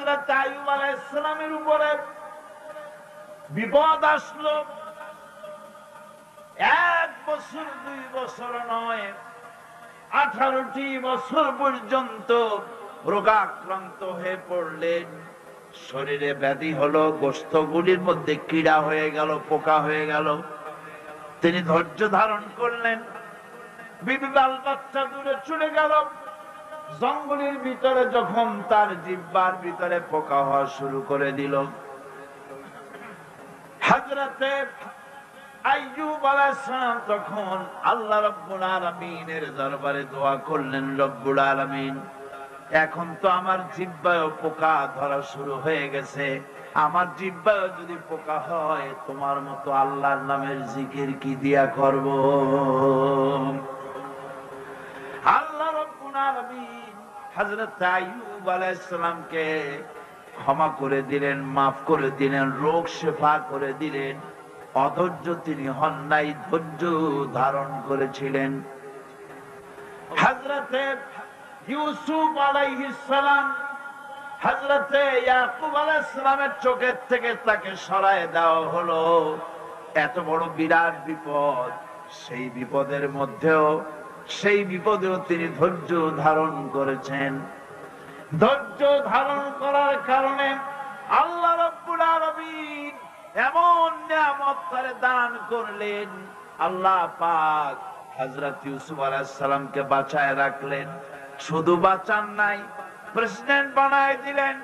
হযরত আইয়ুব আলাইহিস সালামের উপরে বিপদ আসলো। 1 বছর 2 বছর নয়, 18টি বছর পর্যন্ত রোগাক্রান্ত হয়ে পড়লেন। শরীরে ব্যাধি হলো, গোশতগুলির মধ্যে কীড়া হয়ে গেল, পোকা হয়ে গেল। তিনি ধৈর্য ধারণ করলেন। বিবি বাল বাচ্চা দূরে চলে গেল। জঙ্গলের ভিতরে যখন তার জিহ্বার ভিতরে পোকা হওয়া শুরু করে দিল, হযরতে আইয়ুব আলাইহিস সালাম তখন আল্লাহ রাব্বুল আলামিনের দরবারে দোয়া করলেন, রব্বুল আলামিন, এখন তো আমার জিহ্বায় পোকা ধরা শুরু হয়ে গেছে। আমার জিহ্বায় যদি পোকা হয়, তোমার মতো আল্লাহর নামের জিকির কি দিয়া করব? আল্লাহ রাব্বুল আলামিন হযরত আইয়ুব আলাইহিস সালামকে ক্ষমা করে দিলেন, মাফ করে দিলেন, রোগ শেফা করে দিলেন। অধৈর্য তিনি হন নাই, ধৈর্য ধারণ করেছিলেন। হযরতে ইউসুফ আলাইহিস সালাম হযরতে ইয়াকুব আলাইহিস সালামের চোখের থেকে তাকে সরায় দেওয়া হলো। এত বড় বিরাট বিপদ, সেই বিপদেও তিনি ধৈর্য ধারণ করেছেন। ধৈর্য ধারণ করার কারণে আল্লাহ রাব্বুল আলামিন এমন নিয়ামত তারে দান করলেন। আল্লাহ পাক হযরত ইউসুফ আলাইহিস সালামকে বাঁচায় রাখলেন। শুধু বাঁচান নাই, প্রেসিডেন্ট বানায় দিলেন।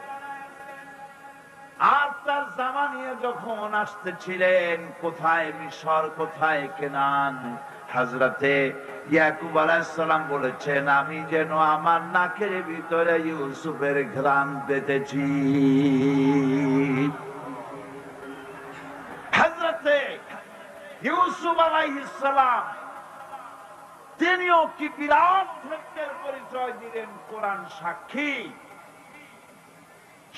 আর তার জামানিয়া যখন আসতেছিলেন, কোথায় মিশর, কোথায় কেনান, হযরতে ইয়াকুব আলাইহিস সালাম বলেছেন, আমি যেন আমার নাকের ভিতরে ইউসুফের ঘ্রাণ পেতেছি। হযরতে ইউসুফ আলাইহিস সালাম তিনিও কি বিরাট ধৈর্যের পরিচয় দিলেন, কোরআন সাক্ষী।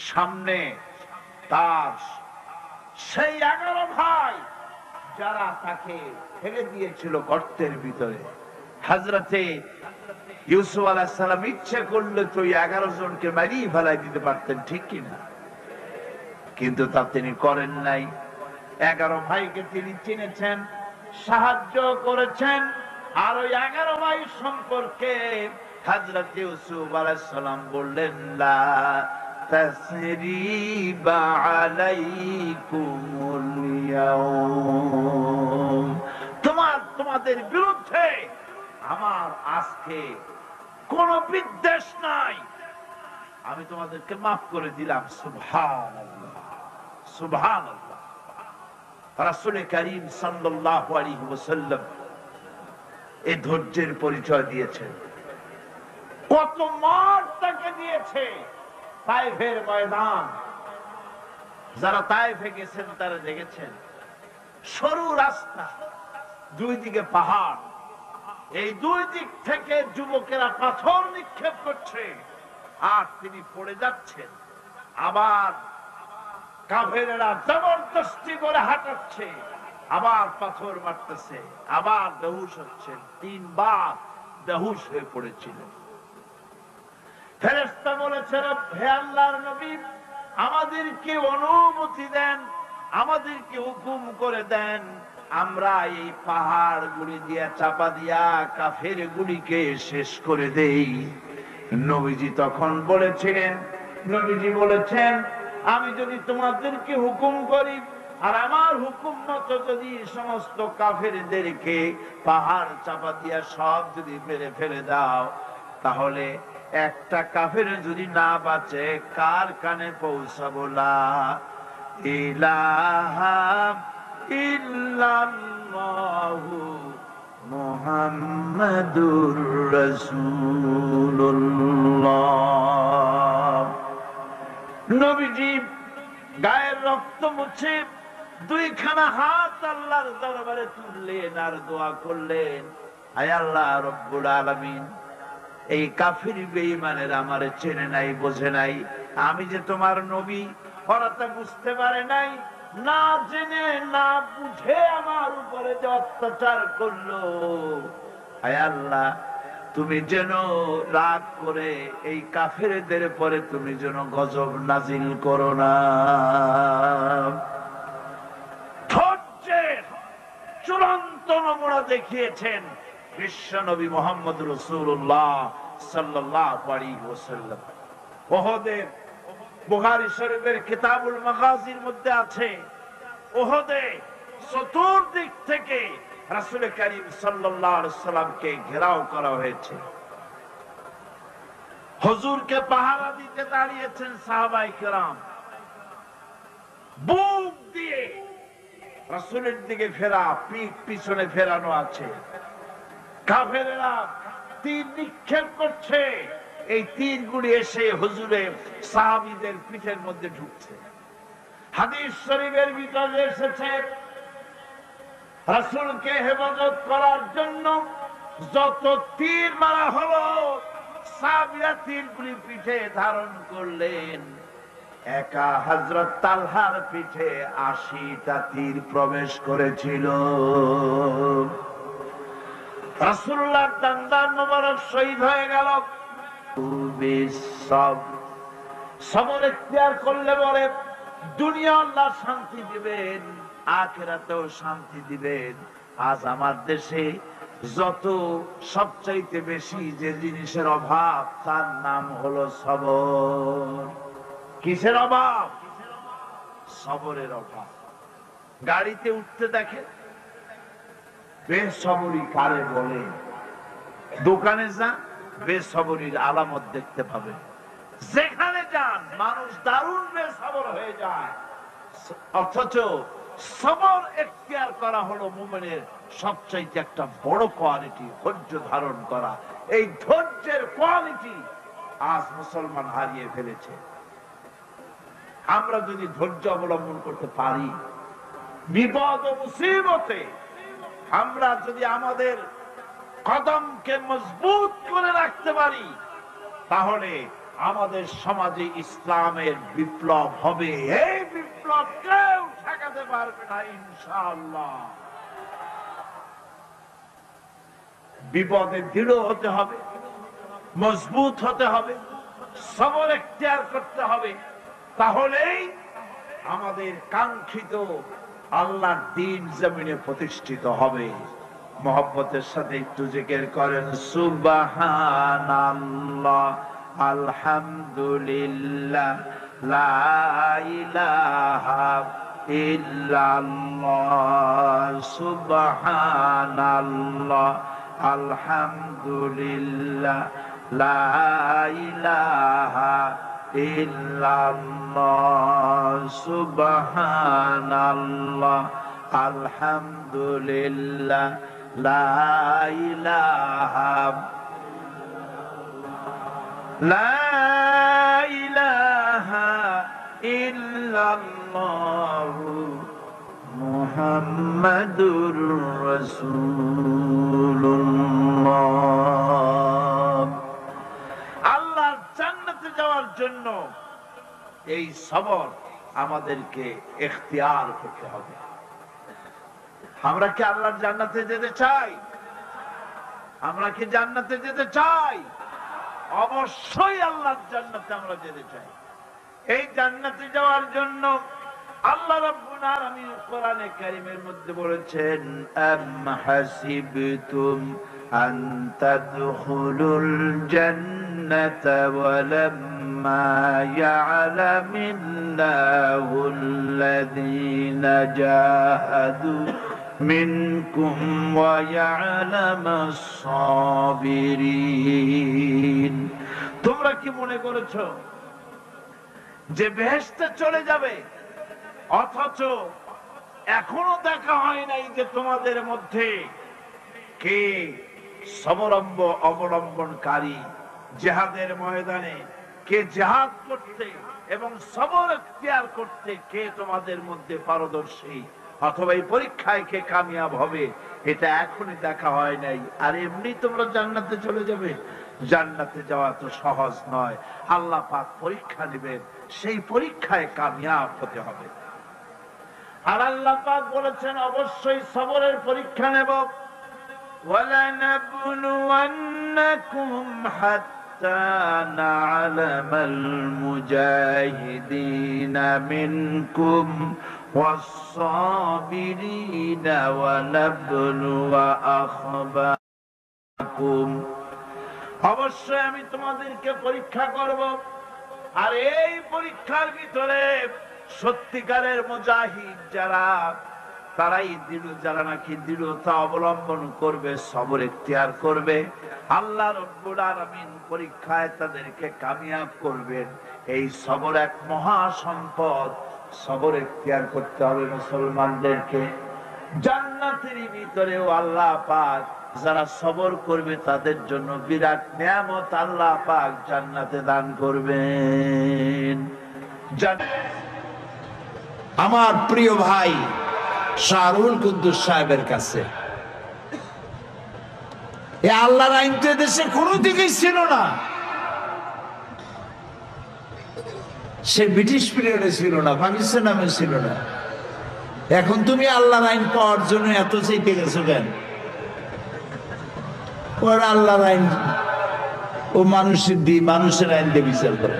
সামনে তার সেই 11 ভাই যারা তাকে ফেলে দিয়েছিল গর্তের ভিতরে। হযরতে ইউসুফ আলাইহিস সালাম ইচ্ছে করলে তো 11 জনকে মারিয়ে ফেলাই দিতে পারতেন, ঠিক কিনা? কিন্তু তা তিনি করেন নাই। 11 ভাইকে তিনি চিনেছেন, সাহায্য করেছেন। আর ওই 11 ভাই সম্পর্কে হযরত ইউসুফ আলাইহিস সালাম বললেন, লা তাসরিবা আলাইকুমুল ইয়াউম, তোমাদের বিরুদ্ধে আমার আজকে কোন বিদ্বেষ নাই, আমি তোমাদেরকে মাফ করে দিলাম। সুবহানাল্লাহ, সুবহানাল্লাহ। রাসূল করিম সাল্লাল্লাহু আলাইহি ওয়াসাল্লাম এই ধৈর্যের পরিচয় দিয়েছেন। কত মার তাকে দিয়েছে তায়েফের ময়দান। যারা তায়েফে গেছেন তারা দেখেছেন, সরু রাস্তা, দুই দিকে পাহাড়, এই দুই দিক থেকে যুবকেরা পাথর নিক্ষেপ করছে, আর তিনি পড়ে যাচ্ছেন। আবার কাফেরেরা জবরদস্তি করে হাঁটাচ্ছে, আবার পাথর মারতেছে, আবার বেহুশ হচ্ছেন। 3 বার বেহুশ হয়ে পড়েছিলেন। ফেরেশতা বলেছেন, হে আল্লাহর নবী, আমাদেরকে অনুমতি দেন, আমাদেরকে হুকুম করে দেন, আমরা এই পাহাড় গুলি দিয়া চাপা দিয়া কাফের গুলিকে শেষ করে দেই। নবীজি তখন বলেছেন, আমি যদি তোমাদেরকে হুকুম করি আর আমার হুকুম মতো যদি সমস্ত কাফেরদেরকে পাহাড় চাপা দিয়া সব যদি মেরে ফেলে দাও, তাহলে একটা কাফের যদি না বাঁচে, কার কানে পৌঁছাবো? লা ইলাহা ইল্লাল্লাহু মুহাম্মাদুর রাসূলুল্লাহ। নবীজি গায়ের রক্ত মুছে 2খানা হাত আল্লাহর দরবারে তুললেন আর দোয়া করলেন, আয় আল্লাহ রব্বুল আলামিন, এই কাফির বেঈমানের আমারে চেনে নাই, বোঝে নাই, আমি যে তোমার নবী ওরা তা বুঝতে পারে নাই, না জেনে না বুঝে আমার উপরে যে অত্যাচার করলো, আয় আল্লাহ তুমি যেন রাগ করে এই কাফেরদের পরে তুমি যেন গজব নাজিল করো না। ধৈর্যের চূড়ান্ত নমুনা দেখিয়েছেন বিশ্বনবী মুহাম্মদ রাসূলুল্লাহ সাল্লাল্লাহু আলাইহি ওয়াসাল্লাম। উহুদের বুখারী শরীফের কিতাবুল মাগাজির মধ্যে আছে, উহুদে চতুর্দিক থেকে রাসূল করিম সাল্লাল্লাহু আলাইহি ওয়াসাল্লামকে ঘেরাও করা হয়েছে। হুজুরকে পাহারা দিতে দাঁড়িয়েছেন সাহাবায়ে কেরাম, বুক দিয়ে রাসূলের দিকে ফেরা, পিঠ পিছনে ফেরানো আছে। কাফেরেরা তীর নিক্ষেপ করছে, এই তীরগুলি এসে হুজুরের সাহাবীদের পিঠের মধ্যে ঢুকছে। হাদিস শরীফের ভিতরে এসেছে রাসূলকে হেফাজত করার জন্য যত তীর মারা হলো, সাহাবীরা তীরগুলি পিঠে ধারণ করলেন। একা হযরত তালহার পিঠে ৮০টা তীর প্রবেশ করেছিল। রাসূলুল্লাহর দান্দার মোবারক শহীদ হয়ে গেল। সবর ইখতিয়ার করলে বলে দুনিয়া আল্লাহ শান্তি দিবেন, আখিরাতেও শান্তি দিবেন। আজ আমার দেশে যত সবচাইতে বেশি যে জিনিসের অভাব, তার নাম হলো সবর। কিসের অভাব? সবরের অভাব। গাড়িতে উঠতে দেখে বেসবরি কারে বলে, দোকানে যান বেসবরির আলামত দেখতে পাবে। যেখানে যান মানুষ দারুণ বেসবর হয়ে যায়। অথচ সবর ইখতিয়ার করা হলো মুমিনের সবচাইতে একটা বড় কোয়ালিটি, ধৈর্য ধারণ করা। এই ধৈর্যের কোয়ালিটি আজ মুসলমান হারিয়ে ফেলেছে। আমরা যদি ধৈর্য অবলম্বন করতে পারি, বিপদ ও মুসিবতে আমরা যদি আমাদের কদমকে মজবুত করে রাখতে পারি, তাহলে আমাদের সমাজে ইসলামের বিপ্লব হবে। এই বিপ্লব কেউ ঠেকাতে পারবে না ইনশাআল্লাহ। বিপদে দৃঢ় হতে হবে, মজবুত হতে হবে, সবর ইখতিয়ার করতে হবে, তাহলেই আমাদের কাঙ্ক্ষিত আল্লাহর দ্বীন জমিনে প্রতিষ্ঠিত হবে। মহব্বতের সাথে একটু জিকির করেন সুবহানাল্লাহ, আলহামদুলিল্লাহ, লা ইলাহা ইল্লাল্লাহ, সুবহানাল্লাহ, আলহামদুলিল্লাহ, লা ইলাহা ইল্লাল্লাহ, সুবহানাল্লাহ, আলহামদুলিল্লাহ, লা ইলাহা ইল্লাল্লাহ, মুহাম্মাদুর রাসূলুল্লাহ। আল্লাহর জান্নাতে যাওয়ার জন্য এই সবর আমাদেরকে ইখতিয়ার করতে হবে। আমরা কি আল্লাহর জান্নাতে যেতে চাই? আমরা কি জান্নাতে যেতে চাই? অবশ্যই আল্লাহর জান্নাতে আমরা যেতে চাই। এই জান্নাতে যাওয়ার জন্য আল্লাহ রাব্বুল আলামিন কোরআনে কারীমের মধ্যে বলেছেন, আম হাসিবতুম আন তাদখুলুল জান্নাতা ওয়া লাম্মা ইয়া'লামিল্লাহুল্লাযীনা জাহাদু মিনকুম ওয়া ইয়া'লামাস সাবিরিন। তোমরা কি মনে করেছো যে বেহেশতে চলে যাবে, অথচ এখনো দেখা হয় নাই যে তোমাদের মধ্যে কে সবর অবলম্বনকারী, জিহাদের ময়দানে কে জিহাদ করতে এবং সবর ইখতিয়ার করতে কে তোমাদের মধ্যে পারদর্শী, অথবা এই পরীক্ষায় কে কামিয়াব হবে, এটা এখনই দেখা হয় নাই। আর এমনি তোমরা জান্নাতে চলে যাবে? জান্নাতে যাওয়া তো সহজ নয়। আল্লাহ পাক পরীক্ষা নেবেন, সেই পরীক্ষায় কামিয়াব হতে হবে। আর আল্লাহ পাক বলেছেন অবশ্যই সবরের পরীক্ষা নেব। وَلَنَبْلُوَنَّ نبلونكم حتى نعلم المجاهدين منكم والصابرين ونبلو أخباركم অবশ্যই আমি তোমাদেরকে পরীক্ষা করব আর এই পরীক্ষার ভিতরে সত্যিকারের মুজাহিদ যারা তারাই দৃঢ় যারা নাকি দৃঢ়তা অবলম্বন করবে সবর ইখতিয়ার করবে আল্লাহ রাব্বুল আলামিন পরীক্ষায় তাদেরকে কামিয়াব করবেন এই সবর এক মহা সম্পদ সবর ইখতিয়ার করতে হবে মুসলমানদেরকে জান্নাতের ভিতরেও আল্লাহ পাক যারা সবর করবে তাদের জন্য বিরাট নিয়ামত আল্লাহ পাক জান্নাতে দান করবেন আমার প্রিয় ভাই শাহরুল কুদ্দুস সাহেবের কাছে এ আল্লাহর আইন তো দেশে কোনো দিকেই ছিল না সে ব্রিটিশ পিরিয়ডে ছিল না পাকিস্তান নামে ছিল না এখন তুমি আল্লাহর আইন পাওয়ার জন্য এত চাইতে গেছো কেন ওর আল্লাহর আইন ও মানুষের আইন দিয়ে বিচার করে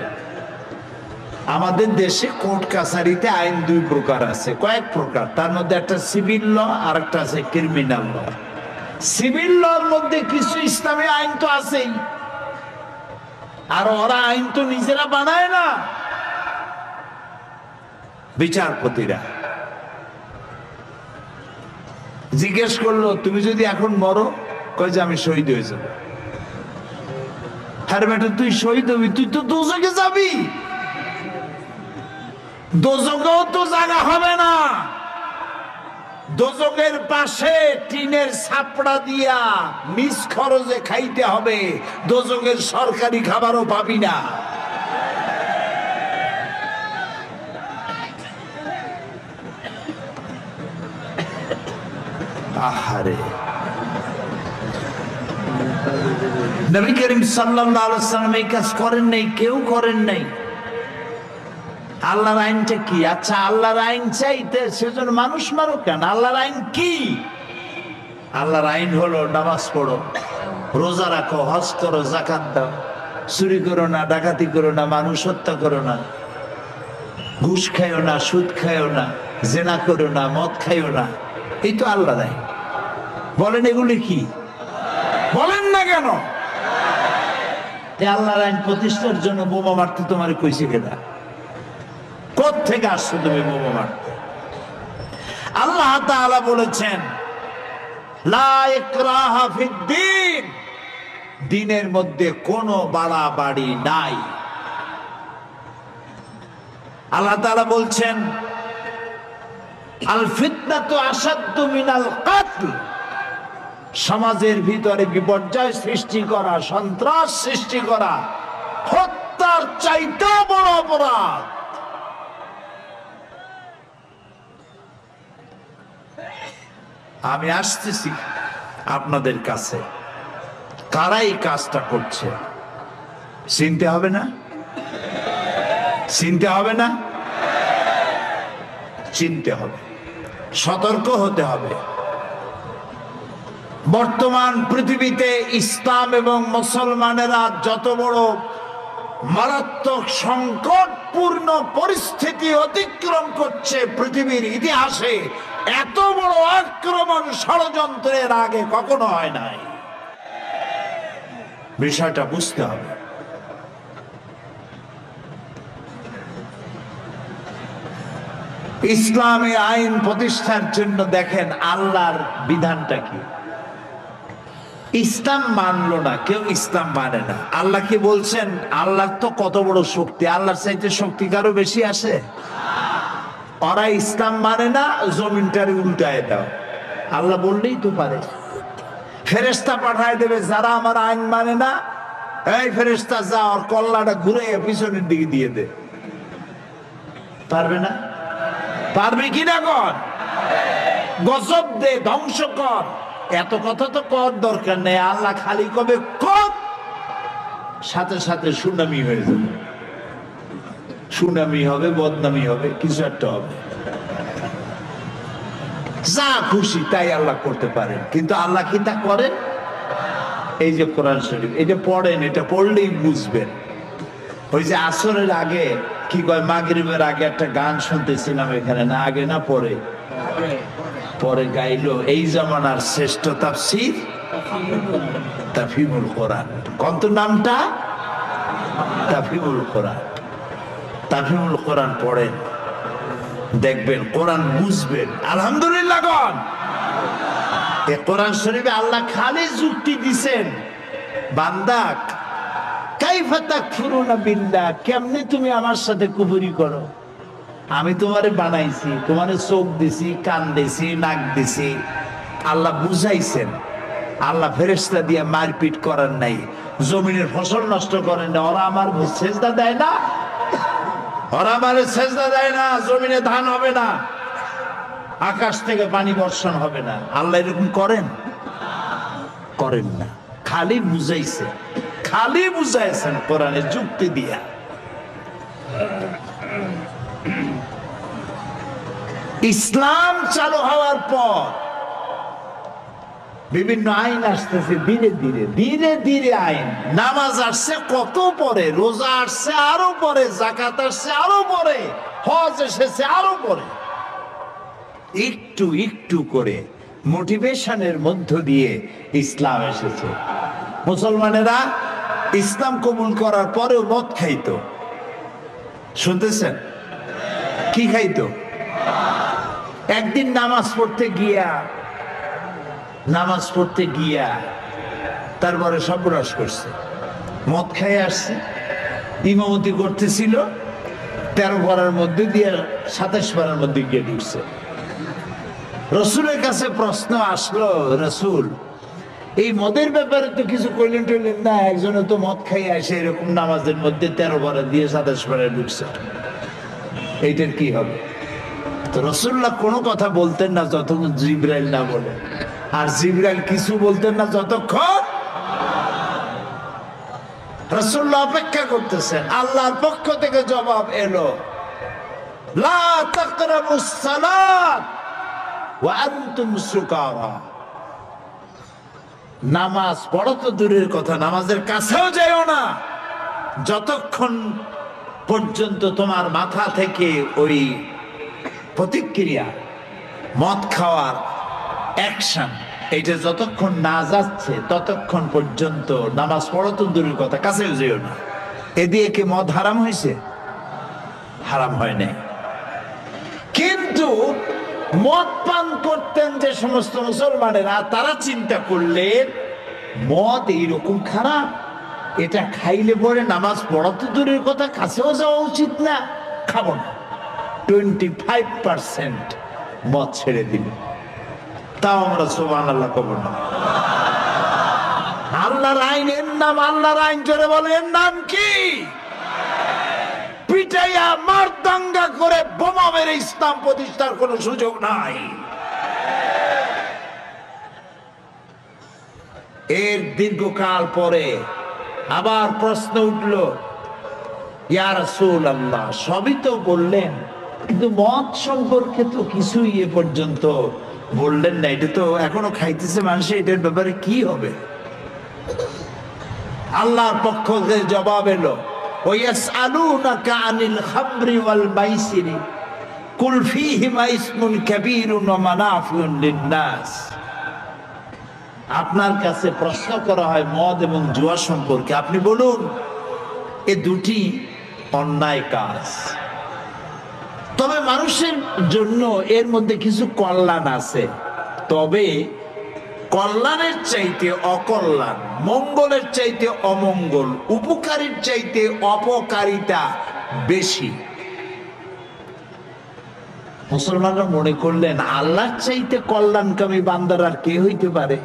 আমাদের দেশে কোর্ট কাছারিতে আইন দুই প্রকার আছে কয়েক প্রকার তার মধ্যে একটা সিভিল ল আর একটা আছে ক্রিমিনাল ল সিভিল লর মধ্যে কিছু ইসলামী আইন তো আছেই আর ওরা আইন তো নিজেরা বানায় না বিচারপতিরা জিজ্ঞেস করলো তুমি যদি এখন মরো কয় যে আমি শহীদ হয়ে যাবো হ্যাঁ বেটা তুই শহীদ হবি তুই তো দোজখে যাবি দোজখেও তো জায়গা হবে না দোজখের পাশে টিনের ছাপড়া দিয়া নিজ খরচে খাইতে হবে দোজখের সরকারি খাবারও পাবি না আহারে নবী করিম সাল্লাল্লাহু আলাইহি ওয়াসাল্লাম এই কাজ করেন নাই কেউ করেন নাই আল্লাহর আইনটা কি আচ্ছা আল্লাহর আইন চাইতে সেজন্য মানুষ মারো কেন আল্লাহর আইন কি আল্লাহর আইন হলো নামাজ পড়ো রোজা রাখো হজ করো যাকাত দাও চুরি করো না ডাকাতি করো না মানুষ হত্যা করো না ঘুষ খাইও না সুদ খাইও না জেনা করো না মদ খাইও না এই তো আল্লাহর আইন বলেন এগুলি কি বলেন না কেন আল্লাহর আইন প্রতিষ্ঠার জন্য বোমা মারতে তোমার কইছে কেনা কোত্থেকে আসছো তুমি বোমা মারতে আল্লাহ তাআলা বলেছেন লা ইকরাহা ফিদ্দীন দ্বীনের মধ্যে কোনো বাড়াবাড়ি নাই আল্লাহ তাআলা বলছেন আল ফিতনাতু আশাদ্দু মিনাল কাতল সমাজের ভিতরে বিপর্যয় সৃষ্টি করা সন্ত্রাস সৃষ্টি করা হত্যার চাইতে বড় অপরাধ আমি আসতেছি আপনাদের কাছে কারা এই কাজটা করছে চিনতে হবে না চিনতে হবে না চিনতে হবে সতর্ক হতে হবে বর্তমান পৃথিবীতে ইসলাম এবং মুসলমানেরা যত বড় মারাত্মক সংকটপূর্ণ পরিস্থিতি অতিক্রম করছে পৃথিবীর ইতিহাসে এত বড় আক্রমণ ষড়যন্ত্রের আগে কখনো হয় নাই বিষয়টা বুঝতে হবে ইসলামী আইন প্রতিষ্ঠার জন্য দেখেন আল্লাহর বিধানটা কি ইসলাম মানলো না কেউ ইসলাম মানে না আল্লাহ কি বলছেন আল্লাহর তো কত বড় শক্তি আল্লাহর চাইতে শক্তি কারো বেশি আছে ওরা ইসলাম মানে না জমিনটারে উল্টায় দাও আল্লাহ বললেই তো পারে ফেরেশতা পাঠায় দেবে যারা আমার আইন মানে না এই ফেরেশতা যা ওর কল্লাটা ঘুরে পিছনের দিকে দিয়ে দে পারবে না পারবে কিনা কর গজব দে ধ্বংস কর এত কথা তো কর দরকার নেই আল্লাহ খালি কবে কর সাথে সাথে সুনামি হয়ে যাবে সুনামি হবে বদনামি হবে কিছু একটা হবে যা খুশি তাই আল্লাহ করতে পারেন কিন্তু আল্লাহ কি তা করেন এই যে কোরআন শরীফ, এটা পড়েন, এটা পড়লেই বুঝবেন। ওই যে আসরের আগে কি কয়, মাগরিবের আগে একটা গান শুনতেছিলাম এখানে, না আগে না পরে, পরে গাইলো এই জামানার শ্রেষ্ঠ তাফসীর তাফহিমুল কোরআন। কত নামটা? তাফহিমুল কোরআন। তাফহিমুল কোরআন পড়েন, দেখবেন কোরআন বুঝবেন। আলহামদুলিল্লাহ গণ। এই কোরআন শরীফে আল্লাহ খালি যুক্তি দিছেন, বান্দা কাইফা তাকফুরুনা বিল্লাহ, কেমনে তুমি আমার সাথে কুফরি করো? আমি তোমারে বানাইছি, তোমারে চোখ দিছি, কান দিছি, নাক দিছি। আল্লাহ বুঝাইছেন। আল্লাহ ফেরেশতা দিয়ে মারপিট করার নাই, জমিনের ফসল নষ্ট করেন না। ওরা আমার সেজদা দেয় না, ওরা আমার সেজদা দেয় না, জমিনে ধান হবে না, আকাশ থেকে পানি বর্ষণ হবে না। আল্লাহ এরকম করেন? করেন না। খালি বুঝাইছে, খালি বুঝাইছেন কোরআনের যুক্তি দিয়া। ইসলাম চালু হওয়ার পর বিভিন্ন আইন আসতেছে, ধীরে ধীরে ধীরে ধীরে আইন। নামাজ আসছে কত পরে, রোজা আসছে আরো পরে, যাকাত আসছে আরো পরে, হজ এসেছে আরো পরে। একটু একটু করে মোটিভেশনের মধ্য দিয়ে ইসলাম এসেছে। মুসলমানেরা ইসলাম কবুল করার পরেও মদ খাইতো, শুনতেছেন? কি খাইতো? একদিন নামাজ পড়তে গিয়া তারপরে সর্বনাশ করছে, মদ খাইয়ে আসছে। ইমামতি করতেছিল, 13 পারার মধ্যে দিয়ে 27 পারার মধ্যে গিয়ে ঢুকছে। রসুলের কাছে প্রশ্ন আসলো, রসুল এই মদের ব্যাপারে তো কিছু কইলেন টইলেন না, একজনে তো মদ খাইয়ে আসে এরকম নামাজের মধ্যে 13 পারা দিয়ে 27 পারায় ঢুকছে, এইটার কি হবে? তো রাসূলুল্লাহ কোনো কথা বলতেন না যতক্ষণ জিবরাইল না বলে, আর জিবরাইল কিছু বলতেন না যতক্ষণ রাসূলুল্লাহ অপেক্ষা করতেছেন। আল্লাহর পক্ষ থেকে জবাব এলো, লা তাকরাবুস সালাত ওয়া আনতুম সুকারা। নামাজ পড়ো তো দূরের কথা, নামাজের কাছেও যাও না যতক্ষণ পর্যন্ত তোমার মাথা থেকে ওই প্রতিক্রিয়া, মদ খাওয়ার অ্যাকশন, এইটা যতক্ষণ না যাচ্ছে ততক্ষণ পর্যন্ত নামাজ পড়ো তো দূরের কথা, কাছেও যেও না। এদিকে কি মদ হারাম হয়েছে? হারাম হয় নাই। কিন্তু মদ পান করতেন যে সমস্ত মুসলমানেরা, তারা চিন্তা করলেন মদ এইরকম খারাপ, এটা খাইলে পরে নামাজ পড়া তো দূরের কথা, কাছেও যাওয়া উচিত না, খাবো না। 25% মদ ছেড়ে দিল। তাও আমরা সুবহানাল্লাহ কবর না। আল্লাহর আইনের নাম, আল্লাহর আইন জোরে বলেন নাম কি? পিটাইয়া মারদাঙ্গা করে বোমা মেরে ইসলাম প্রতিষ্ঠার কোনো সুযোগ নাই। এর দীর্ঘকাল পরে আবার প্রশ্ন উঠল, ইয়া রাসূলুল্লাহ সবই তো বললেন, কিন্তু মদ সম্পর্কে তো কিছুই এ পর্যন্ত বললেন না, এটা তো এখনো খাইতেছে মানুষ, এটার ব্যাপারে কি হবে? আল্লাহর পক্ষ থেকে জবাব এলো, ওয়াসআলুনাকা আনিল খামরি ওয়াল মাইসিরি কুল ফীহিমা ইসমুন কাবীরুন ওয়া মানাফিউন লিন-নাস। আপনার কাছে প্রশ্ন করা হয় মদ এবং জুয়া সম্পর্কে, আপনি বলুন এ দুটি অন্যায় কাজ, তবে মানুষের জন্য এর মধ্যে কিছু কল্যাণ আছে। তবে কল্যাণের চাইতে অকল্যাণ, মঙ্গলের চাইতে অমঙ্গল, উপকারীর চাইতে অপকারিতা বেশি। মুসলমানরা মনে করলেন আল্লাহর চাইতে কল্যাণকামী বান্দার আর কে হইতে পারে?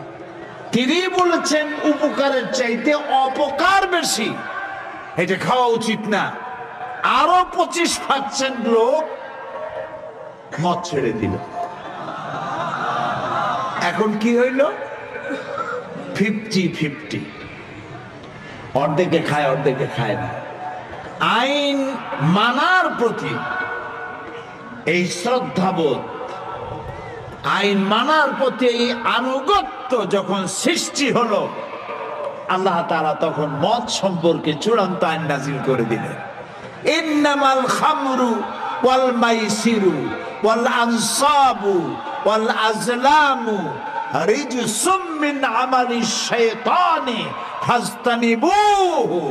তিনি বলেছেন উপকারের চাইতে অপকার বেশি, এটা খাওয়া উচিত না। আরো 25% লোক মদ ছেড়ে দিল। এখন কি হইল? 50-50, অর্ধেকে খায় অর্ধেকে খায় না। আইন মানার প্রতি এই শ্রদ্ধাবোধ, আইন মানার প্রতি এই আনুগত্য যখন সৃষ্টি হলো, আল্লাহ তাআলা তখন মদ সম্পর্কে চূড়ান্ত আইন নাযিল করে দিলেন। ইন্নামাল খামরু ওয়াল মাইসিরু ওয়াল আনসাবু ওয়াল আজলামু রিজসুম মিন আমালিশ শাইতানি ফাজতানিবুহু।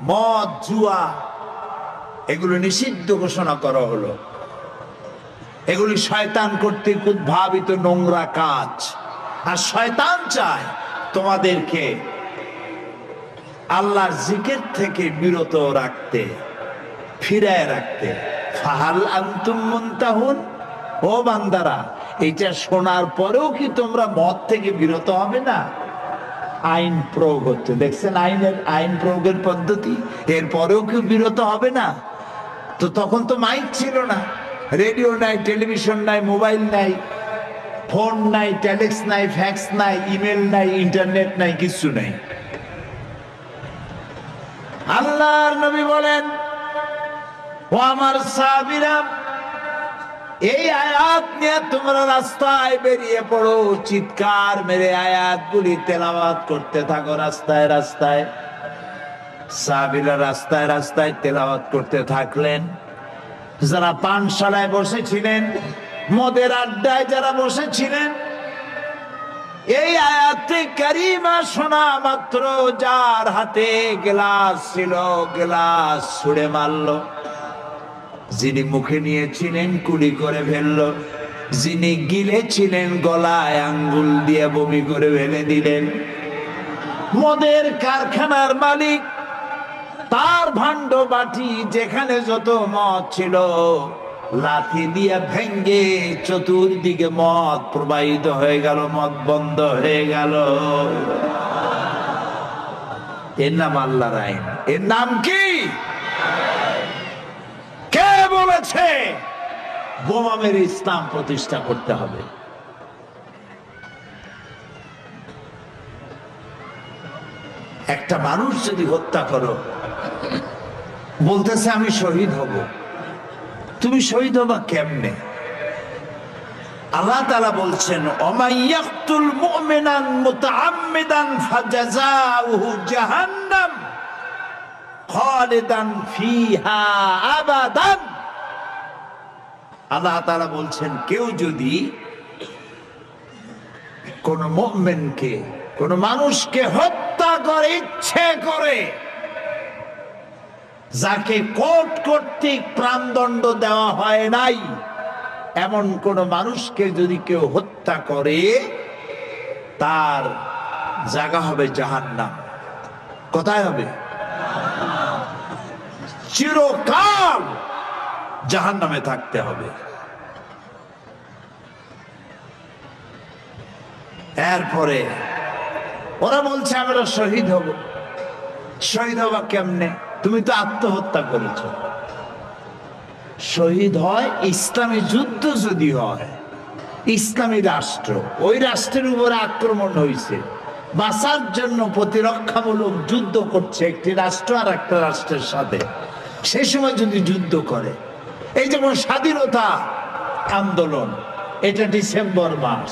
মদ, জুয়া এগুলো নিষিদ্ধ ঘোষণা করা হলো। এগুলি শয়তান কর্তৃক উদ্ভাবিত নোংরা কাজ। আর শয়তান চায় তোমাদেরকে আল্লাহর জিকির থেকে বিরত রাখতে, ফিরায় রাখতে। ফাহাল আনতুম মুনতাহুন, ও বান্দারা, এটা শোনার পরেও কি তোমরা মদ থেকে বিরত হবে না? আইন প্রয়োগ হচ্ছে, দেখছেন আইন প্রয়োগের পদ্ধতি। এরপরেও কি বিরত হবে না? তো তখন তো মাইক ছিল না, রেডিও নাই, টেলিভিশন নাই, মোবাইল নাই, ফোন নাই, টেলিক্স নাই, ফ্যাক্স নাই, ইমেল নাই, ইন্টারনেট নাই, কিছু নাই। আল্লাহর নবী বলেন, ও আমার সাহাবীরা, এই আয়াত নিয়ে তোমরা রাস্তায় বেরিয়ে পড়ো, চিৎকার মেরে আয়াতগুলি তেলাওয়াত করতে থাকো রাস্তায় রাস্তায়। সাহাবীরা রাস্তায় রাস্তায় তেলাওয়াত করতে থাকলেন। যারা পানশালায় বসেছিলেন, মদের আড্ডায় যারা বসেছিলেন, এই আয়াতে কারিমা শোনা মাত্র যার হাতে গ্লাস ছিল, গ্লাস ছুঁড়ে মারল। যিনি মুখে নিয়েছিলেন কুলি করে ফেলল, যিনি গিলেছিলেন গলায় আঙ্গুল দিয়ে বমি করে ফেলে দিলেন। মদের কারখানার মালিক তার ভাণ্ড বাটি যেখানে যত মদ ছিল লাথি দিয়ে ভেঙ্গে চতুর্দিকে মদ প্রবাহিত হয়ে গেল, মদ বন্ধ হয়ে গেল। এর নাম আল্লাহর আইন। এর নাম কি? কে বলেছে বোমা মেরে ইসলাম প্রতিষ্ঠা করতে হবে? একটা মানুষ যদি হত্যা করো, বলতেছে আমি শহীদ হব, তুমি শহীদ হবা কেমনে? আল্লাহ তাআলা বলছেন, ওমাইয়াকতুল মুমিনান মুতাআম্মিদান ফাজাযাউহু জাহান্নাম খালিদান ফিহা আবাদান। আল্লাহ তাআলা বলছেন, কেউ যদি কোন মুমিনকে, কোন মানুষকে হত্যা করে, ইচ্ছে করে, যাকে কোর্ট কর্তৃক প্রাণদণ্ড দেওয়া হয় নাই, এমন কোন মানুষকে যদি কেউ হত্যা করে, তার জায়গা হবে জাহান্নাম। কোথায় হবে? চিরকাল জাহান্নামে থাকতে হবে। এরপরে ওরা বলছে আমরা শহীদ হব। শহীদ হবা কেমনে? তুমি তো আত্মহত্যা করেছ। শহীদ হয় ইসলামী যুদ্ধ যদি হয়, ইসলামী রাষ্ট্র, ওই রাষ্ট্রের উপরে আক্রমণ হয়েছে, বাঁচার জন্য প্রতিরক্ষামূলক যুদ্ধ করছে একটি রাষ্ট্র আর একটা রাষ্ট্রের সাথে, সেই সময় যদি যুদ্ধ করে, এই যেমন স্বাধীনতা আন্দোলন, এটা ডিসেম্বর মাস,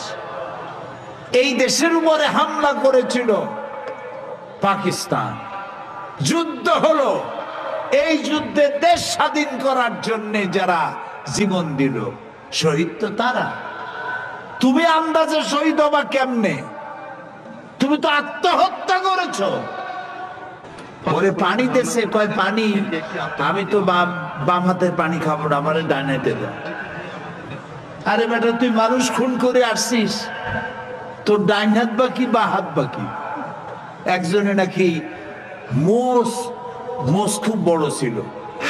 এই দেশের উপরে হামলা করেছিল পাকিস্তান, যুদ্ধ হলো। এই যুদ্ধে দেশ স্বাধীন করার জন্য যারা জীবন দিল, শহীদ তো তারা। তুমি আন্দাজে শহীদ হবা কেমনে? তুমি তো আত্মহত্যা করেছো। ওরে পানি দেশে কয় পানি, আমি তো বাম হাতের পানি খাবো না, আমার ডান হাতে দাও। আরে বেটা, তুই মানুষ খুন করে আসছিস, তোর ডান হাত বাকি বা হাত বাকি? একজনে নাকি মোষ খুব বড় ছিল,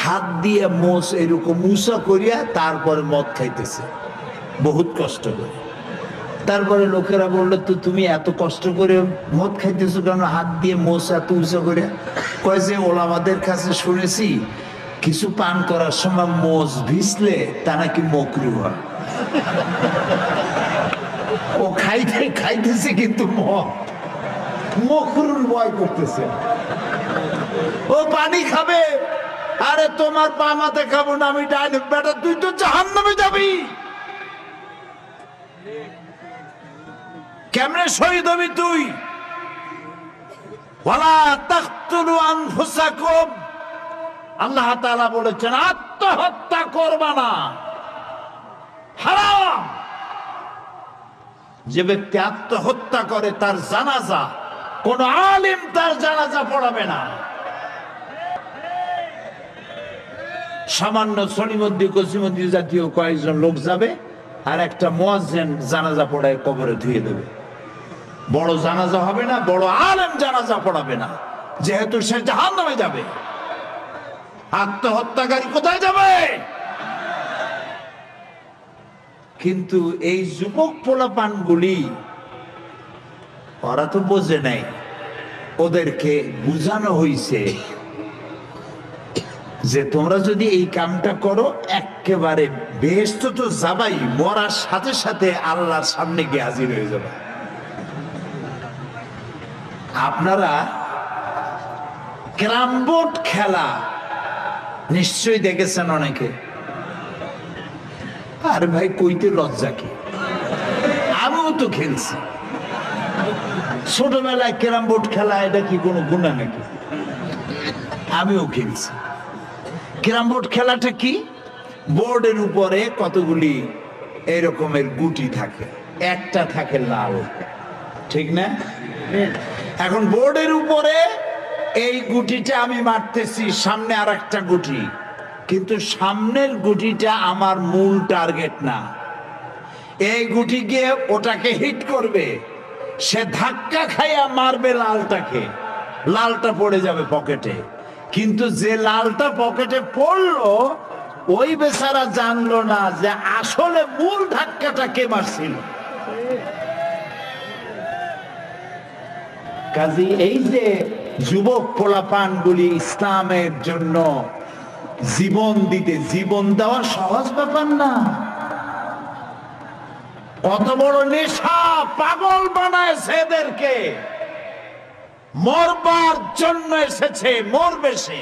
হাত দিয়ে মোষ এরকম উঁচা করিয়া তারপরে মদ খাইতেছে বহুত কষ্ট করে। তারপরে লোকেরা বললো, তো তুমি এত কষ্ট করে মদ খাইতেছো কেন, হাত দিয়ে মোষ এত উঁচা করে? কয় যে ওলামাদের কাছে শুনেছি কিছু পান করার সময় মোষ ভিজলে তা নাকি মকরু হয়। ও খাইতেছে কিন্তু মকরুর ভয় করতেছে। ও পানি খাবে, আরে তোমার পামাতে খাবো না আমি ডাইন। বেটা, তুই তো জাহান্নামে যাবি, কেমনে শহীদ হবি তুই? ওয়ালা তাকতুলু আনফুসাকুম, আল্লাহ তাআলা বলেছেন আত্মহত্যা করবা না, হারাম। যে ব্যক্তি আত্মহত্যা করে তার জানাজা কোন আলেম তার জানাজা পড়াবে না। সামান্য সলিমদ্দি কসিমদ্দি জাতীয় কয়েকজন লোক যাবে, আর একটা মুয়াজ্জিন জানাজা পড়ায় কবরে ধুয়ে দেবে। বড় জানাজা হবে না, বড় আলেম জানাজা পড়াবে না, যেহেতু সে জাহান্নামে যাবে। আত্মহত্যাকারী কোথায় যাবে? কিন্তু এই যুবক পোলাপানগুলি ওরা তো বোঝে নাই, ওদেরকে বুঝানো হইছে যে তোমরা যদি এই কামটা করো একেবারে বেহেশত তো যাবাই, মরার সাথে সাথে আল্লাহর সামনে গিয়ে হাজির হয়ে যাবে। আপনারা ক্যারাম বোর্ড খেলা নিশ্চয়ই দেখেছেন অনেকে। আর ভাই কইতে লজ্জা কি, আমিও তো খেলছি ছোটবেলায়। ক্যারাম বোর্ড খেলা এটা কি কোনো গুনাহ নাকি? আমিও খেলছি। ক্যারাম বোর্ড খেলাটা কি? বোর্ডের উপরে কতগুলি এরকমের গুটি থাকে, একটা থাকে লাল, ঠিক না? এখন বোর্ডের উপরে এই গুটিটা আমি মারতেছি, সামনে আর একটা গুটি, কিন্তু সামনের গুটিটা আমার মূল টার্গেট না। এই গুটি গিয়ে ওটাকে হিট করবে, সে ধাক্কা খাইয়া মারবে লালটাকে, লালটা পড়ে যাবে পকেটে। কিন্তু যে লালটা পকেটে পড়লো ওই বেচারা জানলো না যে আসলে মূল ধাক্কাটা কে মারছিল। কাজী এই যে যুবক পোলাপানগুলি ইসলামের জন্য জীবন দিতে, জীবন দেওয়া সহজ ব্যাপার না। কত বড় নেশা, পাগল বানায় এদেরকে। মরবার জন্য এসেছে, মরবে সে।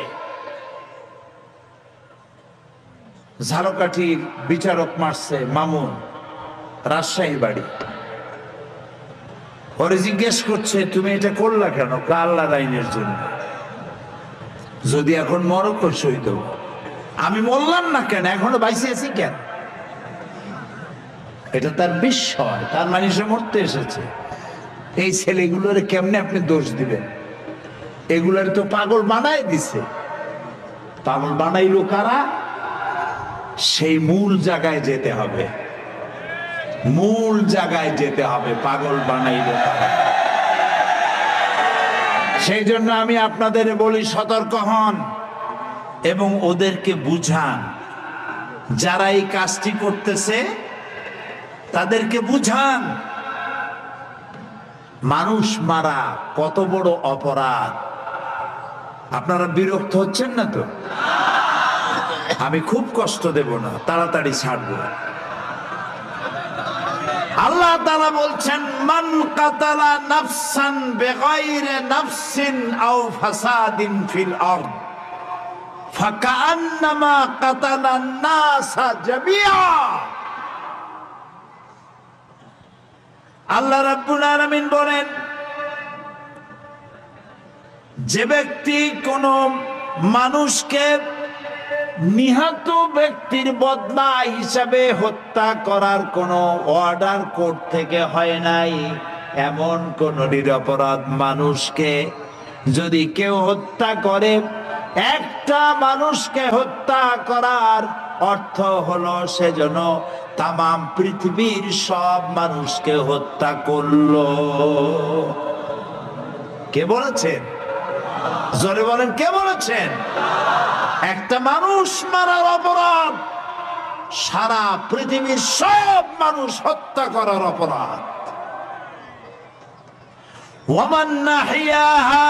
ঝালকাঠির বিচারক মারছে মামুন, রাজশাহী বাড়ি। ওরে জিজ্ঞেস করছে তুমি এটা করলা কেন? আল্লাহর আইনের জন্য। যদি এখন মরো কই শহীদ হবো। আমি মরলাম না কেন, এখনো বাইসে আছি কেন? এটা তার বিস্ময়, তার মানে সে মরতে এসেছে। এই ছেলেগুলোর কেমনে আপনি দোষ দিবেন? এগুলার তো পাগল বানাই দিছে। পাগল বানাইলো কারা? সেই মূল জায়গায় যেতে হবে, মূল জায়গায় যেতে হবে। পাগল বানাইলো কারা? সেই জন্য আমি আপনাদের বলি সতর্ক হন এবং ওদেরকে বুঝান। যারা এই কাজটি করতেছে তাদেরকে বুঝান মানুষ মারা কত বড় অপরাধ। আপনারা বিরক্ত হচ্ছেন না তো? আমি খুব কষ্ট দেব না, তাড়াতাড়ি ছাড়বো। আল্লাহ তাআলা বলছেন মান কাতালা নাফসান বিগাইরি নাফসিন আও ফাসাদিন ফিল আরদ ফাকান্নামা কাতালান নাসা জামিআ। আল্লাহ রাব্বুল আলামিন বলেন যে ব্যক্তি কোন মানুষকে নিহত ব্যক্তির বদলা হিসাবে হত্যা করার কোন অর্ডার কোর্ট থেকে হয় নাই, এমন কোন নিরপরাধ মানুষকে যদি কেউ হত্যা করে, একটা মানুষকে হত্যা করার অর্থ হলো সেজন্য তামাম পৃথিবীর সব মানুষকে হত্যা করলো। কে বলেছেন? জোরে বলেন, কে বলেছেন? একটা মানুষ মারার অপরাধ সারা পৃথিবীর সব মানুষ হত্যা করার অপরাধ। ওয়ামান নাহিয়াহা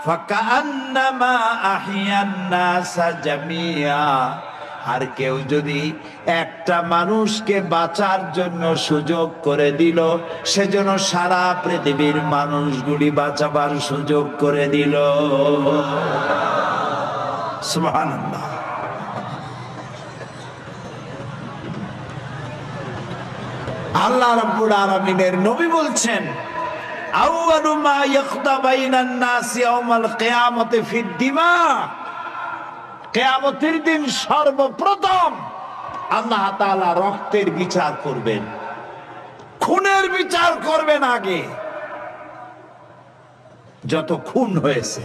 ফাকান্নামা আহইয়ান নাসা জামিআ। আর কেউ যদি একটা মানুষকে বাঁচার জন্য সুযোগ করে দিল, সেজন্য সারা পৃথিবীর মানুষগুলি বাঁচাবার সুযোগ করে দিল। সুবহানাল্লাহ। আল্লাহ রাব্বুল আলামিনের নবী বলছেন আউয়ালু মা ইয়াকদা বাইনান নাস ইয়াউমাল কিয়ামতি ফিদ দিমা, কিয়ামতের দিন সর্বপ্রথম আল্লাহ তাআলা রক্তের বিচার করবেন, খুনের বিচার করবেন। আগে যত খুন হয়েছে,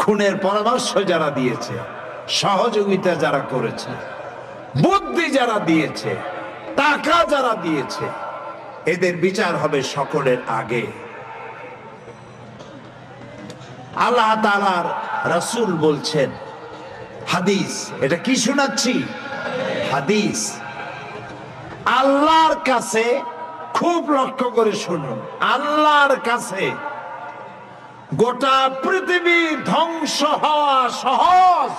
খুনের পরামর্শ যারা দিয়েছে, সহযোগিতা যারা করেছে, বুদ্ধি যারা দিয়েছে, টাকা যারা দিয়েছে, এদের বিচার হবে সকলের আগে। আল্লাহ তাআলার রাসূল বলছেন, হাদিস, এটা কি শোনাচ্ছি? হাদিস। আল্লাহর কাছে, খুব লক্ষ্য করে শুনুন, আল্লাহর কাছে গোটা পৃথিবী ধ্বংস হওয়া সহজ,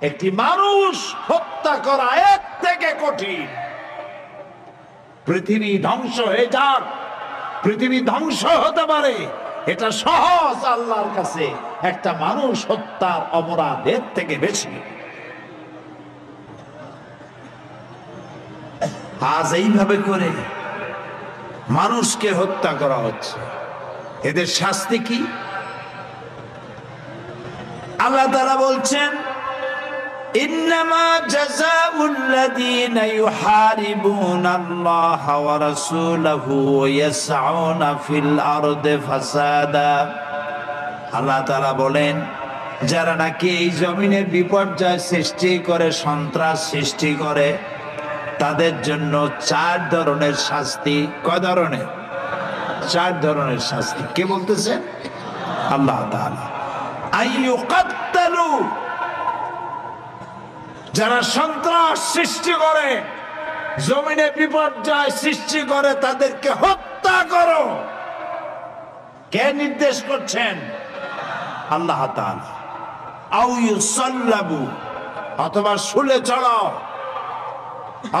একটি মানুষ হত্যা করা এর থেকে কঠিন। পৃথিবী ধ্বংস হয়ে যাক, পৃথিবী ধ্বংস হতে পারে, এটা সহজ আল্লাহর কাছে একটা মানুষ হত্যার অপরাধ এর থেকে বেশি। আজ এইভাবে করে মানুষকে হত্যা করা হচ্ছে, এদের শাস্তি কি? আল্লাহ তাআলা বলছেন, ইন্নামা জাযাউল্লাযীনা ইউহারিবুনাল্লাহা ওয়া রাসূলাহু ওয়া ইয়াসআউনা ফিল আরদি ফাসাদা। আল্লাহ তাআলা বলেন, যারা নাকি এই জমিনে বিপর্যয় সৃষ্টি করে, সন্ত্রাস সৃষ্টি করে, তাদের জন্য 4 ধরনের শাস্তি। কয় ধরনের? 4 ধরনের শাস্তি। কে বলতেছে? আল্লাহ তাআলা। আইয়ুকাত্তালু, যারা সন্ত্রাস সৃষ্টি করে, জমিনে বিপর্যয় সৃষ্টি করে, তাদেরকে হত্যা করো। কে নির্দেশ করছেন? আল্লাহ তাআলা। আও ইউসাল্লাবু, অথবা শুলে চড়াও,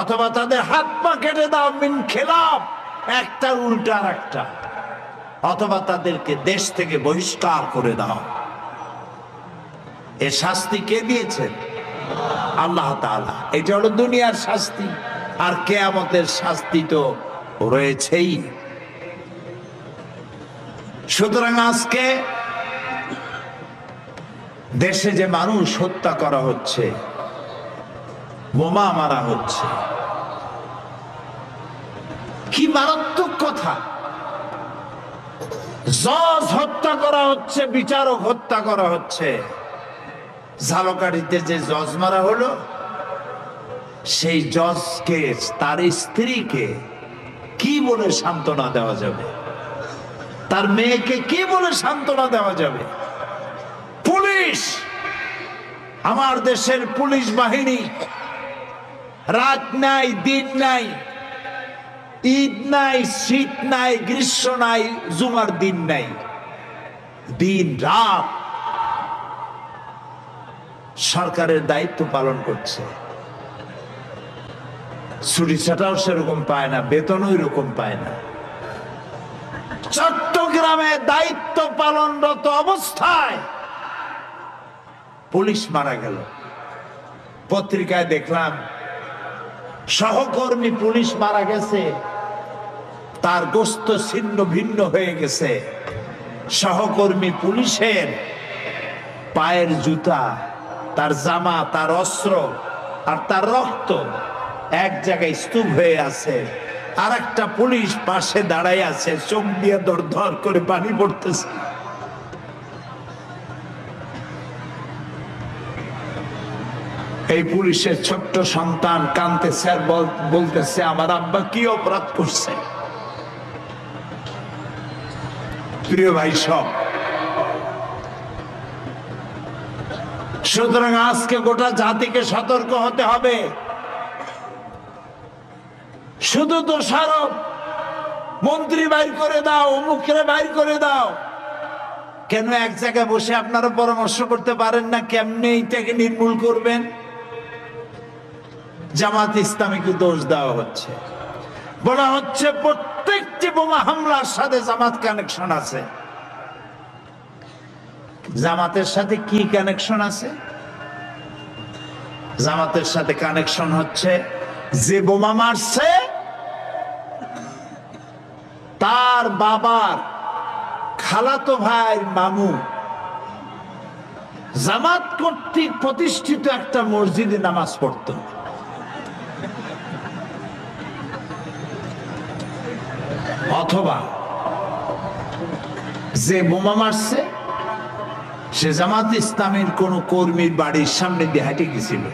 অথবা তাদের হাত পা কেটে দাও, মিন খিলাফ, একটা উল্টা আর একটা, অথবা তাদেরকে দেশ থেকে বহিষ্কার করে দাও। এ শাস্তি কে দিয়েছেন? আল্লাহ তাআলা। এটা হলো দুনিয়ার শাস্তি, আর কিয়ামতের শাস্তি তো রয়েছেই। সুতরাং আজকে দেশে যে মানুষ হত্যা করা হচ্ছে, বোমা মারা হচ্ছে, কি মারাত্মক কথা! জজ হত্যা করা হচ্ছে, বিচারক হত্যা করা হচ্ছে। ঝালকাঠিতে যে জজ মারা হলো, সেই জজকে, তার স্ত্রীকে কি বলে সান্ত্বনা দেওয়া যাবে? তার মেয়েকে কি বলে সান্ত্বনা দেওয়া যাবে? পুলিশ, আমার দেশের পুলিশ বাহিনী, রাত নাই, দিন নাই, ঈদ নাই, শীত নাই, গ্রীষ্ম নাই, জুমার দিন নাই, দিন রাত সরকারের দায়িত্ব পালন করছে। ছুটি ছাটাও সেরকম পায় না, বেতনও এরকম পায় না। চট্টগ্রামে দায়িত্ব পালনরত অবস্থায় পুলিশ মারা গেল। পত্রিকায় দেখলাম সহকর্মী পুলিশ মারা গেছে, তার গোস্ত ছিন্ন ভিন্ন হয়ে গেছে। সহকর্মী পুলিশের পায়ের জুতা, তার জামা, তার অস্ত্র আর তার রক্ত এক জায়গায় স্তূপ হয়ে আছে। আর একটা পুলিশ পাশে দাঁড়াই আছে, চোখ দিয়ে দর দর করে পানি পড়তেছে। এই পুলিশের ছোট্ট সন্তান কাঁদতেছে আর বলতেছে, আমার আব্বা কি অপরাধ করছে। প্রিয় ভাই সব, সুতরাং আজকে গোটা জাতিকে সতর্ক হতে হবে। শুধু দোষারোপ, মন্ত্রী বাইর করে দাও, অমুকরে বাইর করে দাও, কেন এক জায়গায় বসে আপনারা পরামর্শ করতে পারেন না কেমনে এইটাকে নির্মূল করবেন? জামাত ইসলামীকে দোষ দেওয়া হচ্ছে, বলা হচ্ছে প্রত্যেকটি বোমা হামলার সাথে জামাত কানেকশন আছে। জামাতের সাথে কি কানেকশন আছে? জামাতের সাথে কানেকশন হচ্ছে যে বোমা মারছে তার বাবার খালাতো ভাই মামু জামাত কর্তৃক প্রতিষ্ঠিত একটা মসজিদে নামাজ পড়তো। অথবা যে বোমা মারছে সে জামাত ইসলামের কোন কর্মীর বাড়ির সামনে দিয়ে হেঁটে গেছিল।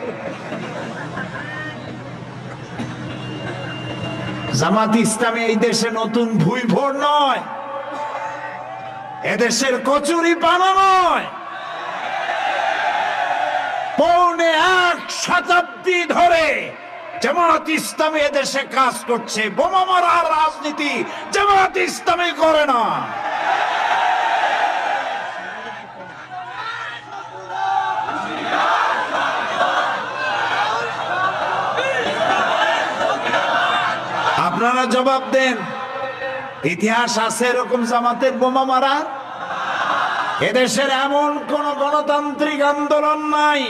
জামাত ইসলামী এই দেশে নতুন ভুই ভোর নয়, এদেশের কচুরি পানা নয়। পৌনে 1 শতাব্দী ধরে জামাত ইসলামী এদেশে কাজ করছে। বোমা মারার রাজনীতি জামাত ইসলামী করে না। আপনারা জবাব দেন, ইতিহাস আছে এরকম জামাতের বোমা মারা? এদেশের এমন কোন গণতান্ত্রিক আন্দোলন নাই,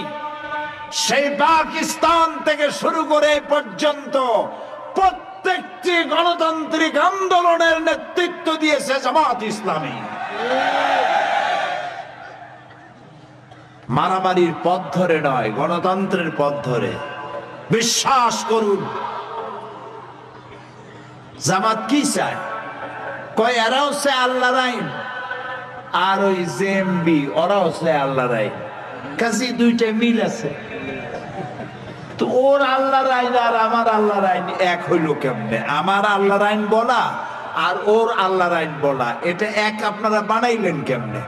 সেই পাকিস্তান থেকে শুরু করে পর্যন্ত প্রত্যেকটি গণতান্ত্রিক আন্দোলনের নেতৃত্ব দিয়েছে জামাত ইসলামী। মারামারির পথ ধরে নয়, গণতন্ত্রের পথ ধরে। বিশ্বাস করুন। জামাত কি চায়? কয় এরাও চায় আল্লাহর আইন, আর ওই জেএমবি ওরাও চায় আল্লাহর আইন, কাজে দুইটা মিল আছে। তো ওর আল্লাহর আইন আর আমার আল্লাহর আইন এক হইল কেমনে? আমার আল্লাহর আইন বলা আর ওর আল্লাহর আইন বলা, এটা এক আপনারা বানাইলেন কেমনে?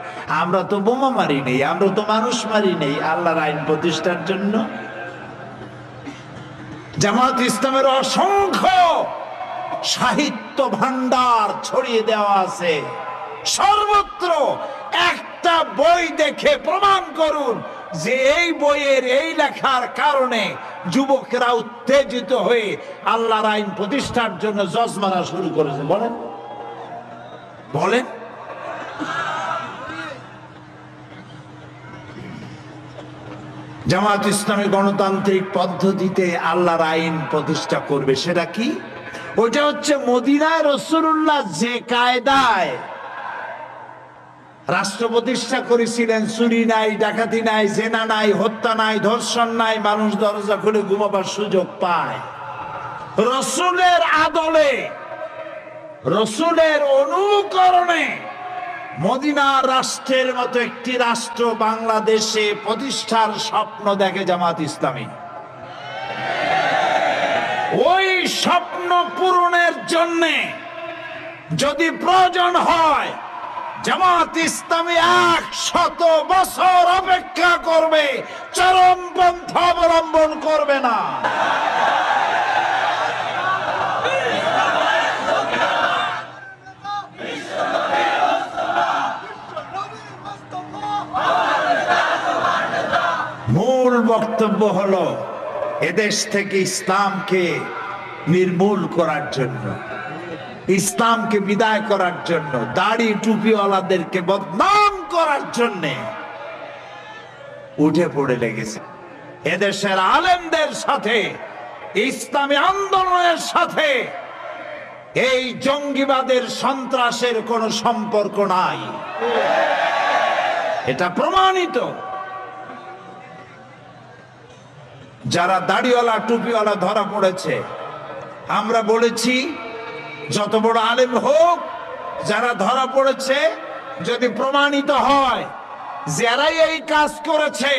আমরা তো বোমা মারি নেই, আমরা তো মানুষ মারি নেই আল্লাহর আইন প্রতিষ্ঠার জন্য। জামাত ইসলামের অসংখ্য সাহিত্য ভান্ডার ছড়িয়ে দেওয়া আছে সর্বত্র। একটা বই দেখে প্রমাণ করুন যে এই বইয়ের এই লেখার কারণে যুবকরা উত্তেজিত হয়ে আল্লাহর আইন প্রতিষ্ঠার জন্য জজ মারা শুরু করেছে। বলেন বলেন। জামাত ইসলামী গণতান্ত্রিক পদ্ধতিতে আল্লাহর আইন প্রতিষ্ঠা করবে। সেটা কি? ওটা হচ্ছে মদিনায় রাসূলুল্লাহ যে কায়দায় রাষ্ট্র প্রতিষ্ঠা করেছিলেন, চুরি নাই, ডাকাতি নাই, জেনা নাই, হত্যা নাই, ধর্ষণ নাই, মানুষ দরজা খুলে ঘুমাবার সুযোগ পায়। রাসূলের আদলে, রাসূলের অনুকরণে মদিনা রাষ্ট্রের মতো একটি রাষ্ট্র বাংলাদেশে প্রতিষ্ঠার স্বপ্ন দেখে জামাত ইসলামী। ওই স্বপ্ন পূরণের জন্য যদি প্রয়োজন হয় জামাত ইসলামী 100 বছর অপেক্ষা করবে, চরমপন্থা অবলম্বন করবে না। মূল বক্তব্য হলো এদেশ থেকে ইসলামকে নির্মূল করার জন্য, ইসলামকে বিদায় করার জন্য, দাড়ি টুপিওয়ালাদেরকে বদনাম করার জন্য উঠে পড়ে লেগেছে। এদেশের আলেমদের সাথে, ইসলামী আন্দোলনের সাথে এই জঙ্গিবাদের সন্ত্রাসের কোনো সম্পর্ক নাই, এটা প্রমাণিত। যারা দাড়িওয়ালা টুপিওয়ালা ধরা পড়েছে, আমরা বলেছি যত বড় আলেম হোক, যারা ধরা পড়েছে যদি প্রমাণিত হয় যারাই এই কাজ করেছে,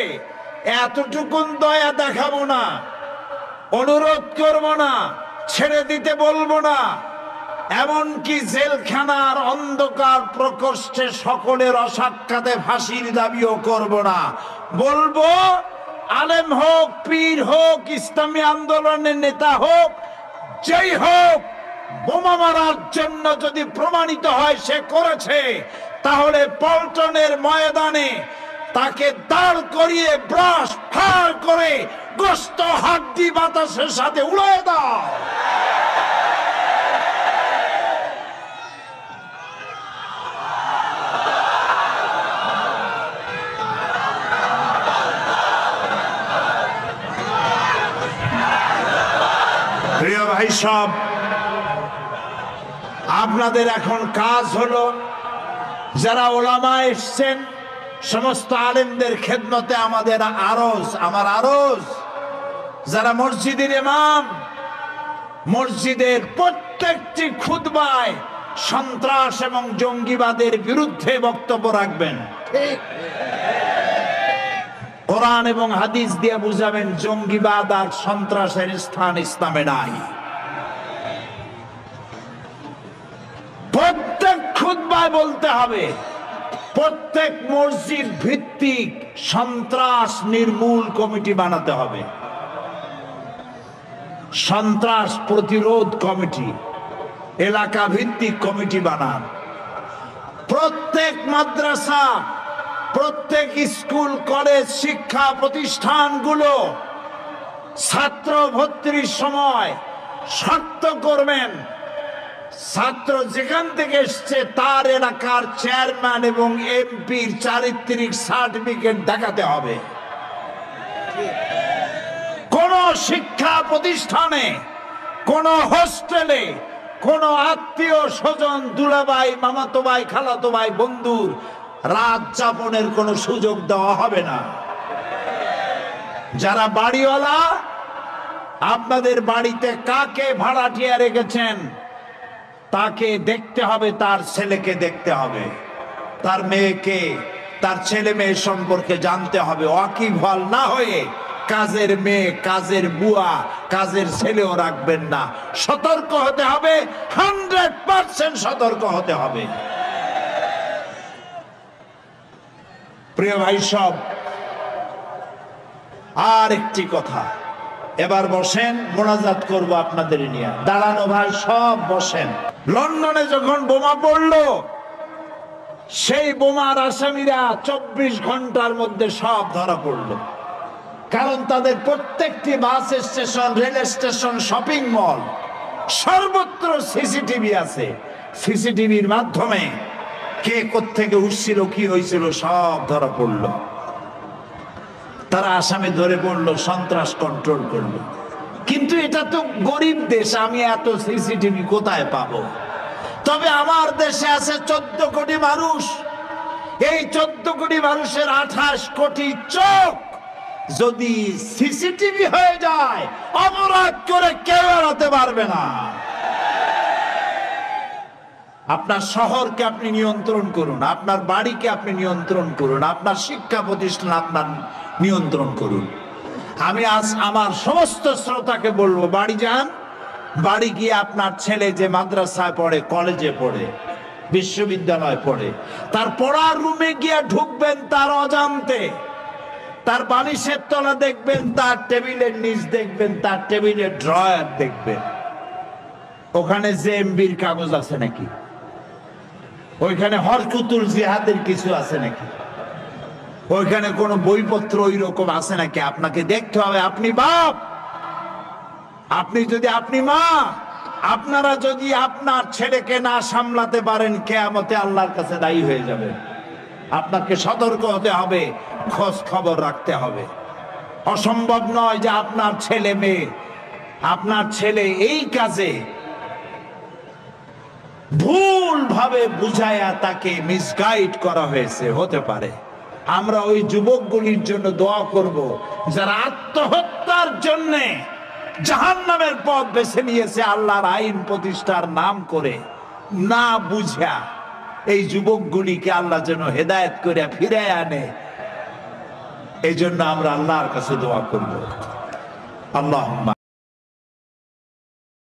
এতটুকুন দয়া দেখাবো না, অনুরোধ করব না, ছেড়ে দিতে বলবো না, এমনকি জেলখানার অন্ধকার প্রকোষ্ঠে সকলের অসাক্ষাতে ফাঁসির দাবিও করব না। বলবো আলেম হোক, পীর হোক, ইসলামী আন্দোলনের নেতা হোক, যেই হোক, বোমা মারার জন্য যদি প্রমাণিত হয় সে করেছে, তাহলে পল্টনের ময়দানে তাকে দাঁড় করিয়ে ব্রাশ ফার করে গোস্ত হাড্ডি বাতাসের সাথে উড়িয়ে দাও। প্রিয় ভাই সব, আপনাদের এখন কাজ হলো, যারা ওলামা এসছেন সমস্ত আলেমদের খেদমতে আমার আরজ, যারা মসজিদের ইমাম, মসজিদের প্রত্যেকটি খুতবায় সন্ত্রাস এবং জঙ্গিবাদের বিরুদ্ধে বক্তব্য রাখবেন। কোরআন এবং হাদিস দিয়ে বুঝাবেন জঙ্গিবাদ আর সন্ত্রাসের স্থান ইসলামে নাই। প্রত্যেক খুতবায় বলতে হবে, প্রত্যেক মসজিদ ভিত্তিক সন্ত্রাস নির্মূল কমিটি বানাতে হবে, সন্ত্রাস প্রতিরোধ কমিটি, এলাকা ভিত্তিক কমিটি বানান। প্রত্যেক মাদ্রাসা, প্রত্যেক স্কুল কলেজ শিক্ষা প্রতিষ্ঠানগুলো ছাত্র ভর্তির সময় শর্ত করবেন, ছাত্র যেখান থেকে এসছে তার এলাকার চেয়ারম্যান এবং এমপির চারিত্রিক সার্টিফিকেট দেখাতে হবে। কোন শিক্ষা প্রতিষ্ঠানে, কোন হোস্টেলে, কোন আত্মীয় স্বজন, দুলাভাই, মামাতো ভাই, খালাতো ভাই, বন্ধুর রাত যাপনের কোন সুযোগ দেওয়া হবে না। যারা বাড়িওয়ালা, আপনাদের বাড়িতে কাকে ভাড়াটিয়া রেখেছেন তাকে দেখতে হবে, তার ছেলেকে দেখতে হবে, তার মেয়েকে, তার ছেলে মেয়ে সম্পর্কে জানতে হবে। ওয়াকিবহাল না হয়ে কাজের মেয়ে, কাজের বুয়া, কাজের ছেলেও রাখবেন না। সতর্ক হতে হবে, 100% সতর্ক হতে হবে। প্রিয় ভাই সব, আর একটি কথা, এবার বসেন, মোনাজাত করব আপনাদের নিয়ে। দাঁড়ানো ভাই সব বসেন। লন্ডনে যখন বোমা পড়লো, সেই বোমার আসামিরা 24 ঘন্টার মধ্যে সব ধরা পড়লো। কারণ তাদের প্রত্যেকটি bus station, rail station, shopping mall, সর্বত্র সিসিটিভি আছে। সিসিটিভির মাধ্যমে কে কোত্থেকে উঠছিল, কি হয়েছিল সব ধরা পড়লো। তারা আসামি ধরে পড়লো, সন্ত্রাস কন্ট্রোল করলো। কিন্তু এটা তো গরিব দেশ, আমি এত সিসিটিভি কোথায় পাবো? তবে আমার দেশে আছে 14 কোটি মানুষ। এই 14 কোটি মানুষের 28 কোটি চোখ যদি সিসিটিভি হয়ে যায়, অপরাধ করে কেউ এড়াতে পারবে না। আপনার শহরকে আপনি নিয়ন্ত্রণ করুন, আপনার বাড়িকে আপনি নিয়ন্ত্রণ করুন, আপনার শিক্ষা প্রতিষ্ঠান আপনার নিয়ন্ত্রণ করুন। আমি আজ আমার সমস্ত শ্রোতাকে বলবো, বাড়ি যান, বাড়ি গিয়ে আপনার ছেলে যে মাদ্রাসায় পড়ে, কলেজে পড়ে, বিশ্ববিদ্যালয়ে পড়ে, তার পড়ার রুমে গিয়ে ঢুকবেন তার অজান্তে। তার বালিশের তলা দেখবেন, তার টেবিলের নিচ দেখবেন, তার টেবিলের ড্রয়ার দেখবেন, ওখানে জেএমবির কাগজ আছে নাকি, ওইখানে হরকুতুল জিহাদের কিছু আছে নাকি, ওইখানে কোনো বইপত্র ওই রকম আছে নাকি আপনাকে দেখতে হবে। আপনি বাপ, আপনি মা, আপনারা যদি আপনার ছেলেকে না সামলাতে পারেন, কিয়ামতে আল্লাহর কাছে দায়ী হয়ে যাবে। আপনাকে সতর্ক হতে হবে, খোঁজ খবর রাখতে হবে। অসম্ভব নয় যে আপনার ছেলে মেয়ে, আপনার ছেলে এই কাজে ভুল ভাবে বুঝায়া তাকে মিসগাইড করা হয়েছে, হতে পারে। আমরা ওই যুবকগুলির জন্য দোয়া করব যারা আত্মহত্যার জন্য জাহান্নামের পথ বেছে নিয়েছে, আল্লাহর আইন প্রতিষ্ঠার নাম করে না বুঝা। এই যুবকগুলিকে আল্লাহ যেন হেদায়েত করে ফিরে আনে, এই জন্য আমরা আল্লাহর কাছে দোয়া করব। আল্লাহুম্মা